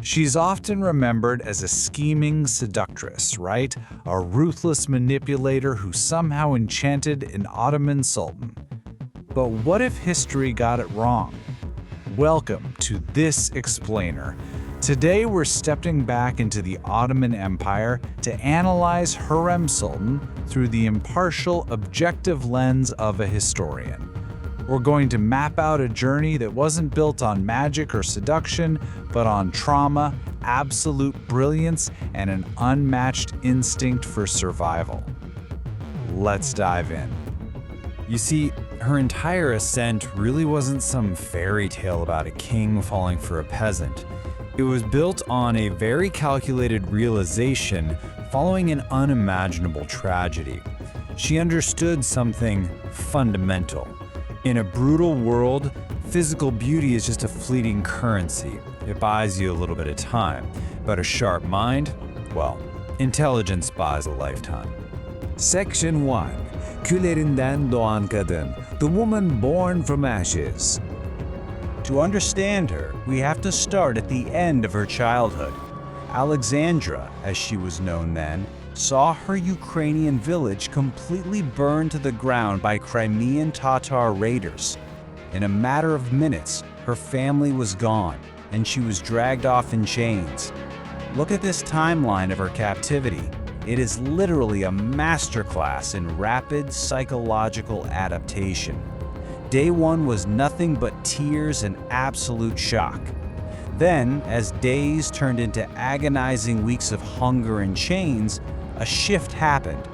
She's often remembered as a scheming seductress, right? A ruthless manipulator who somehow enchanted an Ottoman sultan. But what if history got it wrong? Welcome to This Explainer. Today we're stepping back into the Ottoman Empire to analyze Hürrem Sultan through the impartial, objective lens of a historian. We're going to map out a journey that wasn't built on magic or seduction, but on trauma, absolute brilliance, and an unmatched instinct for survival. Let's dive in. You see, her entire ascent really wasn't some fairy tale about a king falling for a peasant. It was built on a very calculated realization following an unimaginable tragedy. She understood something fundamental. In a brutal world, physical beauty is just a fleeting currency. It buys you a little bit of time. But a sharp mind, well, intelligence buys a lifetime. Section 1. Küllerinden doğan kadın, the woman born from ashes. To understand her, we have to start at the end of her childhood. Alexandra, as she was known then, saw her Ukrainian village completely burned to the ground by Crimean Tatar raiders. In a matter of minutes, her family was gone, and she was dragged off in chains. Look at this timeline of her captivity. It is literally a masterclass in rapid psychological adaptation. Day one was nothing but tears and absolute shock. Then, as days turned into agonizing weeks of hunger and chains, a shift happened.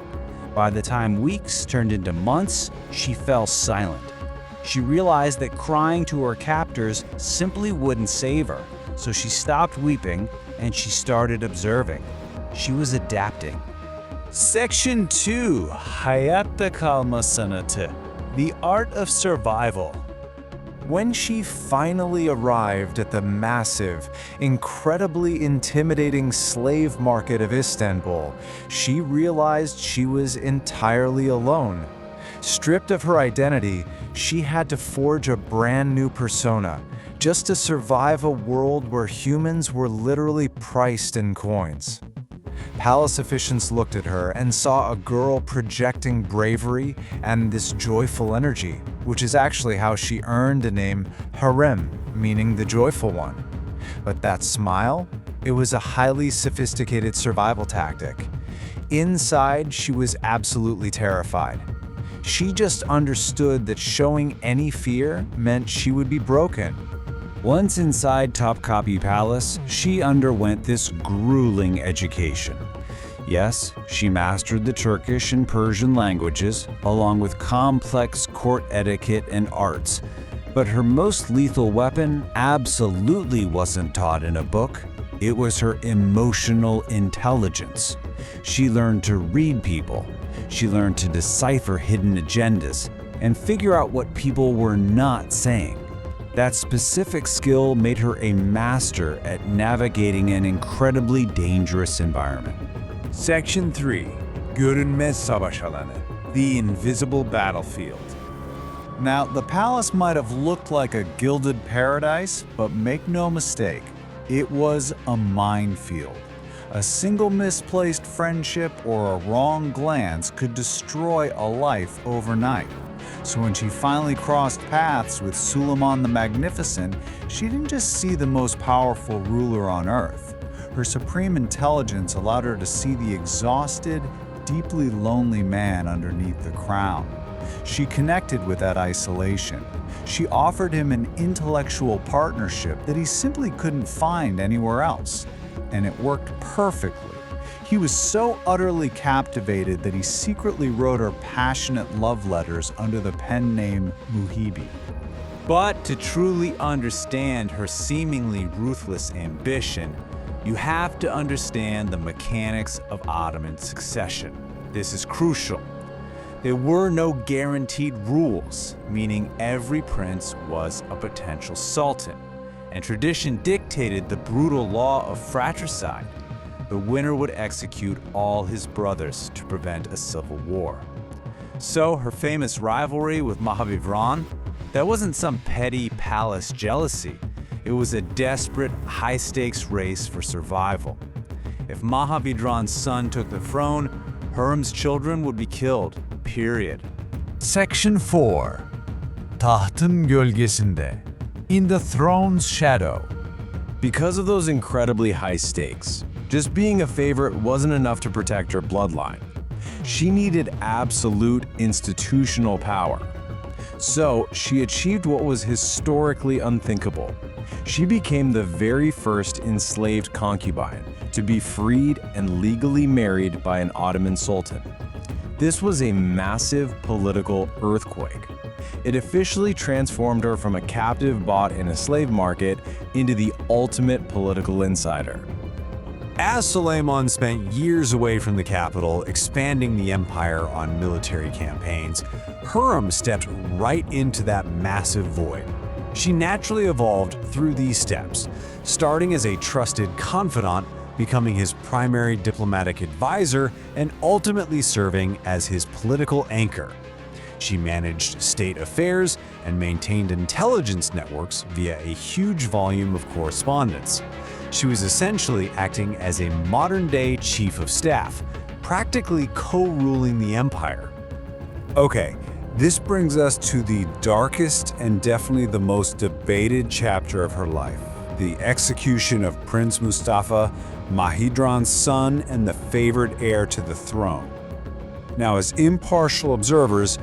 By the time weeks turned into months, she fell silent. She realized that crying to her captors simply wouldn't save her, so she stopped weeping and she started observing. She was adapting. Section 2. Hayatta kalma sanatı, the art of survival. When she finally arrived at the massive, incredibly intimidating slave market of Istanbul, she realized she was entirely alone. Stripped of her identity, she had to forge a brand new persona, just to survive a world where humans were literally priced in coins. Palace officials looked at her and saw a girl projecting bravery and this joyful energy, which is actually how she earned the name Hürrem, meaning the joyful one. But that smile? It was a highly sophisticated survival tactic. Inside, she was absolutely terrified. She just understood that showing any fear meant she would be broken. Once inside Topkapi Palace, she underwent this grueling education. Yes, she mastered the Turkish and Persian languages, along with complex court etiquette and arts. But her most lethal weapon absolutely wasn't taught in a book. It was her emotional intelligence. She learned to read people. She learned to decipher hidden agendas and figure out what people were not saying. That specific skill made her a master at navigating an incredibly dangerous environment. Section 3. Görünmez savaş alanı, the invisible battlefield. Now, the palace might have looked like a gilded paradise, but make no mistake, it was a minefield. A single misplaced friendship or a wrong glance could destroy a life overnight. So when she finally crossed paths with Suleiman the Magnificent, she didn't just see the most powerful ruler on earth. Her supreme intelligence allowed her to see the exhausted, deeply lonely man underneath the crown. She connected with that isolation. She offered him an intellectual partnership that he simply couldn't find anywhere else. And it worked perfectly. He was so utterly captivated that he secretly wrote her passionate love letters under the pen name Muhibi. But to truly understand her seemingly ruthless ambition, you have to understand the mechanics of Ottoman succession. This is crucial. There were no guaranteed rules, meaning every prince was a potential sultan, and tradition dictated the brutal law of fratricide. The winner would execute all his brothers to prevent a civil war. So her famous rivalry with Mahavivran, that wasn't some petty palace jealousy. It was a desperate, high-stakes race for survival. If Mahavajra's son took the throne, Hürrem's children would be killed, period. Section 4. Tahtın gölgesinde. In the throne's shadow. Because of those incredibly high stakes, just being a favorite wasn't enough to protect her bloodline. She needed absolute institutional power. So she achieved what was historically unthinkable. She became the very first enslaved concubine to be freed and legally married by an Ottoman sultan. This was a massive political earthquake. It officially transformed her from a captive bought in a slave market into the ultimate political insider. As Suleiman spent years away from the capital, expanding the empire on military campaigns, Hürrem stepped right into that massive void. She naturally evolved through these steps, starting as a trusted confidant, becoming his primary diplomatic advisor, and ultimately serving as his political anchor. She managed state affairs and maintained intelligence networks via a huge volume of correspondence. She was essentially acting as a modern-day chief of staff, practically co-ruling the empire. Okay, this brings us to the darkest and definitely the most debated chapter of her life, the execution of Prince Mustafa, Mahidran's son and the favored heir to the throne. Now, as impartial observers,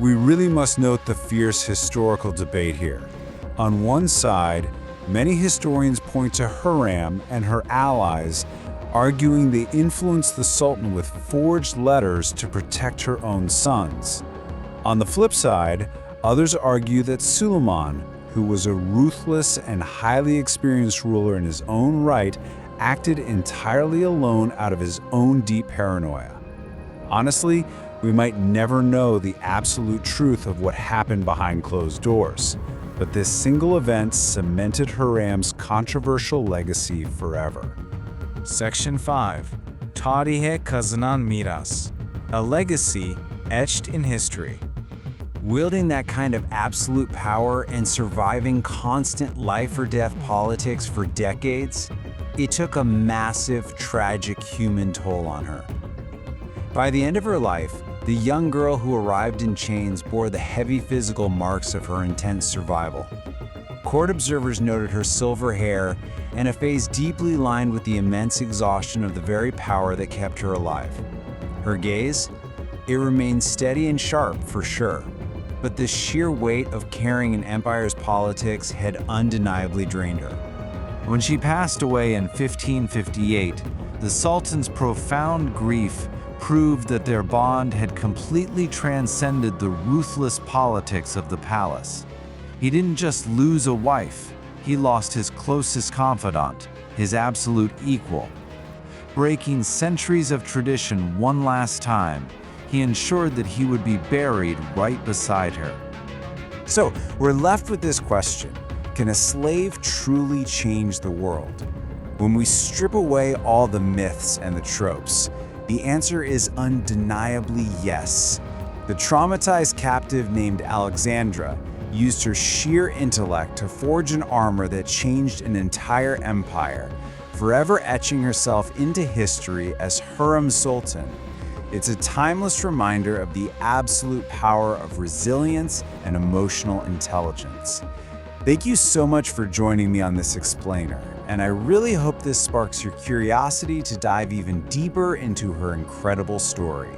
we really must note the fierce historical debate here. On one side, many historians point to Hürrem and her allies, arguing they influenced the Sultan with forged letters to protect her own sons. On the flip side, others argue that Suleiman, who was a ruthless and highly experienced ruler in his own right, acted entirely alone out of his own deep paranoia. Honestly, we might never know the absolute truth of what happened behind closed doors, but this single event cemented Hürrem's controversial legacy forever. Section 5. Tarihe kazınan miras. A legacy etched in history. Wielding that kind of absolute power and surviving constant life-or-death politics for decades, it took a massive, tragic human toll on her. By the end of her life, the young girl who arrived in chains bore the heavy physical marks of her intense survival. Court observers noted her silver hair and a face deeply lined with the immense exhaustion of the very power that kept her alive. Her gaze? It remained steady and sharp, for sure, but the sheer weight of carrying an empire's politics had undeniably drained her. When she passed away in 1558, the Sultan's profound grief proved that their bond had completely transcended the ruthless politics of the palace. He didn't just lose a wife, he lost his closest confidant, his absolute equal. Breaking centuries of tradition one last time, he ensured that he would be buried right beside her. So, we're left with this question: can a slave truly change the world? When we strip away all the myths and the tropes, the answer is undeniably yes. The traumatized captive named Alexandra used her sheer intellect to forge an armor that changed an entire empire, forever etching herself into history as Hürrem Sultan. It's a timeless reminder of the absolute power of resilience and emotional intelligence. Thank you so much for joining me on this explainer, and I really hope this sparks your curiosity to dive even deeper into her incredible story.